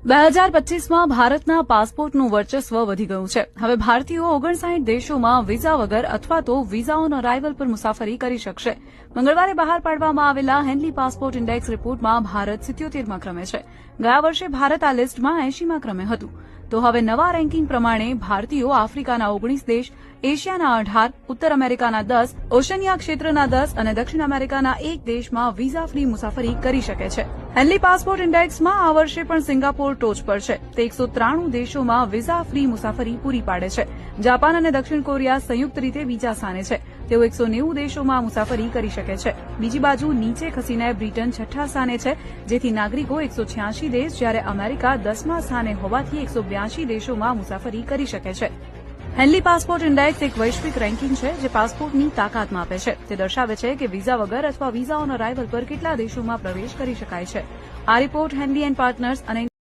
2025માં ભારતના પાસપોર્ટનું વર્ચસ્વ વધી ગયું છે. હવે ભારતીયો 59 દેશોમાં વિઝા વગર અથવા તો વિઝા ઓન અરાઇવલ પર મુસાફરી કરી શકશે. મંગળવારે બહાર પાડવામાં આવેલા હેનલી પાસપોર્ટ ઇન્ડેક્સ રિપોર્ટમાં ભારત 77માં ક્રમે છે. ગયા વર્ષે ભારત આ લિસ્ટમાં 80માં ક્રમે હતું. તો હવે નવા રેન્કિંગ પ્રમાણે ભારતીયો આફ્રિકાના 19 દેશ, એશિયાના 18, ઉત્તર અમેરિકાના 10, ઓશનિયા ક્ષેત્રના 10 અને દક્ષિણ અમેરિકાના 1 દેશમાં વિઝા ફ્રી મુસાફરી કરી શકે છે. હેનલી પાસપોર્ટ ઇન્ડેક્સમાં આ વર્ષે પણ સિંગાપોર ટોચ પર છે. તે 193 દેશોમાં વિઝા ફ્રી મુસાફરી પૂરી પાડે છે. જાપાન અને દક્ષિણ કોરિયા સંયુક્ત રીતે બીજા સ્થાને છે. તેઓ 190 દેશોમાં મુસાફરી કરી શકે છે. બીજી બાજુ નીચે ખસીને બ્રિટન 6ઠ્ઠા સ્થાને છે, જેથી નાગરિકો 186 દેશ, જ્યારે અમેરિકા 10મા સ્થાને હોવાથી 182 દેશોમાં મુસાફરી કરી શકે છે. હેનલી પાસપોર્ટ ઇન્ડેક્સ એક વૈશ્વિક રેન્કિંગ છે જે પાસપોર્ટની તાકાત માપે છે. તે દર્શાવે છે કે વિઝા વગર અથવા વિઝા ઓન અરાઇવલ પર કેટલા દેશોમાં પ્રવેશ કરી શકાય છે. આ રિપોર્ટ હેનલી એન્ડ પાર્ટનર્સ અને